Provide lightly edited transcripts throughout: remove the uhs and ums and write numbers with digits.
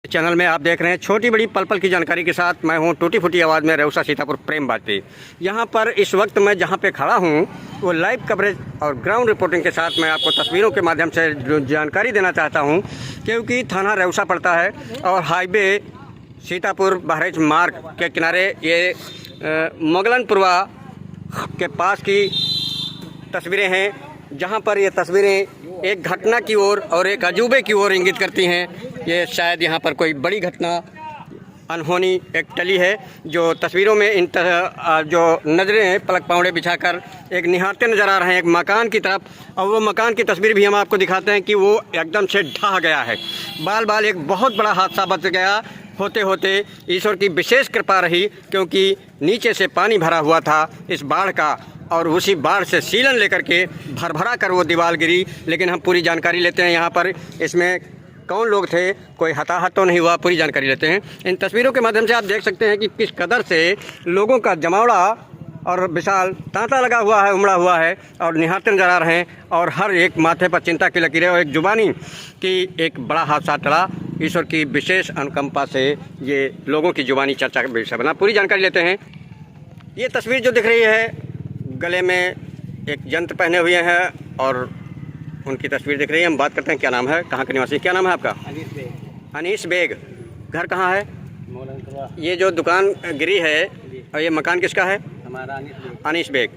Channel में आप देख रहे हैं छोटी बड़ी पल पल की जानकारी के साथ मैं हूं टूटी फूटी आवाज़ में रेउसा सीतापुर प्रेम बाजपेयी। यहां पर इस वक्त मैं जहां पे खड़ा हूं वो लाइव कवरेज और ग्राउंड रिपोर्टिंग के साथ मैं आपको तस्वीरों के माध्यम से जो जानकारी देना चाहता हूं, क्योंकि थाना रेउसा पड़ता है और हाईवे सीतापुर बहराइच मार्ग के किनारे ये मोगलनपुरवा के पास की तस्वीरें हैं, जहां पर ये तस्वीरें एक घटना की ओर और एक अजूबे की ओर इंगित करती हैं। ये शायद यहाँ पर कोई बड़ी घटना अनहोनी एक टली है, जो तस्वीरों में इन जो नज़रें हैं पलक पावड़े बिछाकर एक निहारते नज़र आ रहे हैं एक मकान की तरफ। और वो मकान की तस्वीर भी हम आपको दिखाते हैं कि वो एकदम से ढह गया है। बाल बाल एक बहुत बड़ा हादसा बच गया। होते होते ईश्वर की विशेष कृपा रही, क्योंकि नीचे से पानी भरा हुआ था इस बाढ़ का, और उसी बाढ़ से सीलन लेकर के भरभरा कर वो दीवार गिरी। लेकिन हम पूरी जानकारी लेते हैं यहाँ पर इसमें कौन लोग थे, कोई हताहत तो नहीं हुआ, पूरी जानकारी लेते हैं। इन तस्वीरों के माध्यम से आप देख सकते हैं कि किस कदर से लोगों का जमावड़ा और विशाल तांता लगा हुआ है, उमड़ा हुआ है और निहारते नजर आ रहे हैं। और हर एक माथे पर चिंता की लकीरें और एक जुबानी की एक बड़ा हादसा टला। ईश्वर की विशेष अनुकंपा से ये लोगों की जुबानी चर्चा का विषय बना। पूरी जानकारी लेते हैं। ये तस्वीर जो दिख रही है, गले में एक यंत्र पहने हुए हैं और उनकी तस्वीर दिख रही है। हम बात करते हैं, क्या नाम है, कहाँ के निवासी, क्या नाम है आपका? अनीस बेग। घर कहाँ है? ये जो दुकान गिरी है और ये मकान किसका है? हमारा अनीस बेग।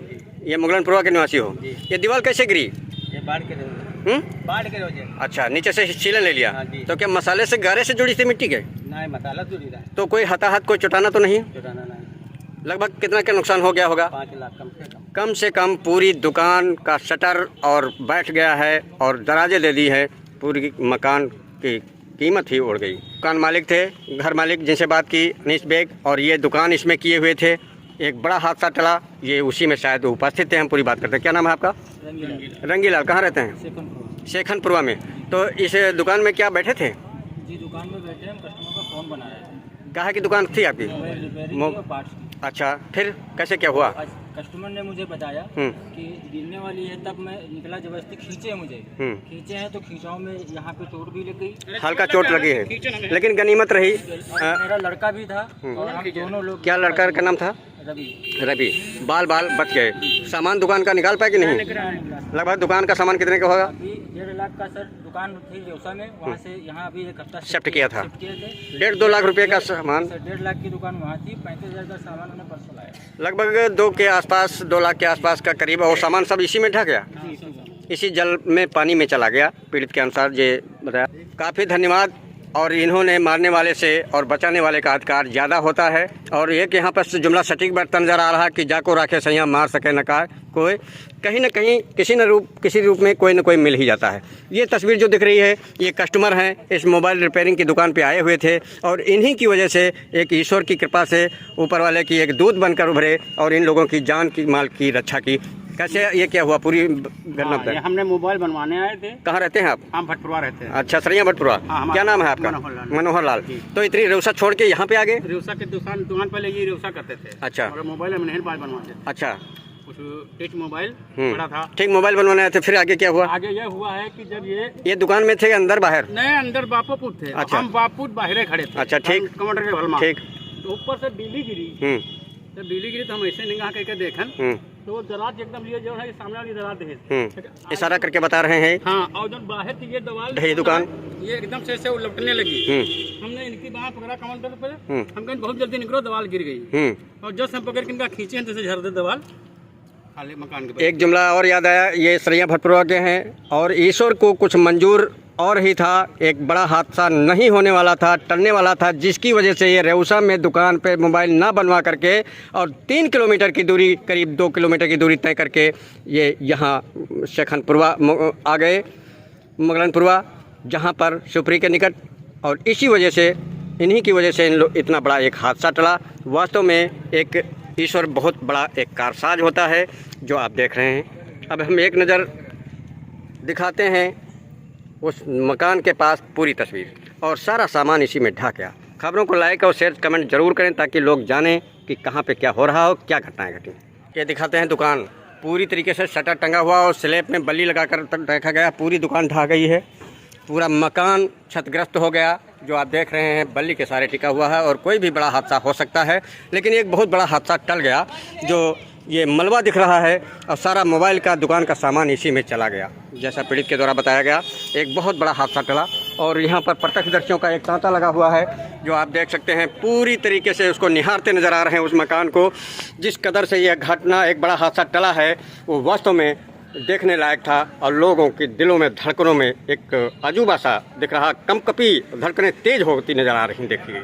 ये मुगलनपुरवा के निवासी हो। ये दीवार कैसे गिरी? ये बाढ़ के रोज। अच्छा, नीचे से सीलन ले लिया। तो क्या मसाले से गारे से जुड़ी थी मिट्टी के? नहीं, मसाला जुड़ी रहा है। तो कोई हताहत, कोई चुटाना तो नहीं? चुराना नहीं। लगभग कितना का नुकसान हो गया होगा? 5 लाख कम से कम। कम से कम पूरी दुकान का शटर और बैठ गया है और दराजें ले दी है। पूरी मकान की कीमत ही उड़ गई। दुकान मालिक थे, घर मालिक जिनसे बात की, अनीस बेग, और ये दुकान इसमें किए हुए थे। एक बड़ा हादसा टला, ये उसी में शायद उपस्थित थे। हम पूरी बात करते हैं। क्या नाम है आपका? रंगीलाल। कहाँ रहते हैं? शेखनपुरवा में। तो इस दुकान में क्या बैठे थे? जी, दुकान में बैठे हम, कस्टमर का फोन बनाया है। कहाँ की दुकान थी आपकी? अच्छा, फिर कैसे क्या हुआ? कस्टमर ने मुझे बताया कि गिरने वाली है, तब मैं निकला, जबरदस्ती खींचे मुझे। खींचे हैं तो खींचाव में यहाँ पे चोट भी लग गई, हल्का चोट लगी है, लेकिन गनीमत रही। मेरा लड़का भी था और हम दोनों लोग। क्या लड़का का नाम था? रवि। बाल बाल बच गए। सामान दुकान का निकाल पाए कि नहीं? लगभग दुकान का सामान कितने का होगा? अभी 1.5 लाख का सर दुकान थी रेउसा में, वहाँ से यहाँ अभी एक हफ्ता शिफ्ट किया था। 1.5-2 लाख रुपए का सामान। 1.5 लाख की दुकान वहाँ थी। 35,000 का सामान उन्हें परसों लाया। लगभग 2 लाख के आसपास का करीब। और सामान सब इसी में ढह गया, इसी जल में, पानी में चला गया। पीड़ित के अनुसार ये बताया। काफ़ी धन्यवाद। और इन्होंने मारने वाले से और बचाने वाले का अधिकार ज़्यादा होता है। और एक यहाँ पर जुमला सटीक बरतन नजर आ रहा कि जाको राखे सैया मार सके न कार कोई, कहीं न कहीं किसी रूप में कोई न कोई मिल ही जाता है। ये तस्वीर जो दिख रही है, ये कस्टमर हैं, इस मोबाइल रिपेयरिंग की दुकान पे आए हुए थे और इन्हीं की वजह से एक ईश्वर की कृपा से ऊपर वाले की एक दूत बनकर उभरे और इन लोगों की जान की माल की रक्षा की। कैसे ये क्या हुआ, पूरी घटना बताएं। हमने मोबाइल बनवाने आए थे। कहाँ रहते हैं आप? हम भटपुरा रहते हैं। अच्छा, सरिया भटपुरा। क्या नाम है आपका? मनोहर लाल। तो इतनी रेउसा छोड़ के यहाँ पे आ गए? रेउसा के दुकान पहले ये रेउसा करते थे। अच्छा। और मोबाइल हम नहीं बनवाते थे। अच्छा, कुछ टेच मोबाइल बड़ा था। ठीक, मोबाइल बनवाने आए थे। फिर आगे क्या हुआ? आगे यह हुआ है कि जब ये दुकान में थे अंदर बाहर? नहीं, अंदर बापूपुर थे। अच्छा। हम बापूपुर बाहर खड़े थे। अच्छा, ठीक। कमांडर के भलमा। ठीक। तो ऊपर से बिजली गिरी। जब बिजली गिरी तो हम ऐसे निगाह करके देखन तो वो दराज एकदम ये जो है सामने वाली दराज देखे इशारा करके बता रहे हैं। हाँ, और जब बाहर की ये दीवार दुकान ये एकदम से उलटने लगी। हमने इनकी बात पकड़ा कमांडर पे। हम कहीं बहुत जल्दी निकलो, दीवार गिर गई। और जब हम पकड़ के इनका खींचे हैं, जैसे झड़ दे दीवार खाली मकान के। एक जुमला और याद आया, ये सरिया भटपुरा के हैं और ईश्वर को कुछ मंजूर और ही था। एक बड़ा हादसा नहीं होने वाला था, टलने वाला था, जिसकी वजह से ये रेउसा में दुकान पे मोबाइल ना बनवा करके और 3 किलोमीटर की दूरी, करीब 2 किलोमीटर की दूरी तय करके ये यहाँ शेखनपुरवा आ गए, मुगलनपुरवा, जहाँ पर शिवपुरी के निकट। और इसी वजह से, इन्हीं की वजह से इतना बड़ा एक हादसा टला। वास्तव में एक ईश्वर बहुत बड़ा एक कारसाज होता है, जो आप देख रहे हैं। अब हम एक नज़र दिखाते हैं उस मकान के पास पूरी तस्वीर, और सारा सामान इसी में ढह गया। खबरों को लाइक और शेयर कमेंट जरूर करें ताकि लोग जानें कि कहाँ पे क्या हो रहा हो, क्या घटनाएं घटी। ये दिखाते हैं दुकान, पूरी तरीके से शटर टंगा हुआ और स्लैब में बल्ली लगाकर रखा गया। पूरी दुकान ढह गई है, पूरा मकान क्षतिग्रस्त हो गया। जो आप देख रहे हैं बल्ली के सहारे टिका हुआ है और कोई भी बड़ा हादसा हो सकता है, लेकिन एक बहुत बड़ा हादसा टल गया। जो ये मलबा दिख रहा है और सारा मोबाइल का दुकान का सामान इसी में चला गया। जैसा पीड़ित के द्वारा बताया गया, एक बहुत बड़ा हादसा टला और यहाँ पर प्रत्यक्षदर्शियों का एक तांता लगा हुआ है, जो आप देख सकते हैं पूरी तरीके से उसको निहारते नज़र आ रहे हैं उस मकान को। जिस कदर से यह घटना, एक बड़ा हादसा टला है, वो वास्तव में देखने लायक था और लोगों के दिलों में, धड़कनों में एक अजूबा सा दिख रहा, कंपकपी धड़कनें तेज होती नज़र आ रही। देखिए।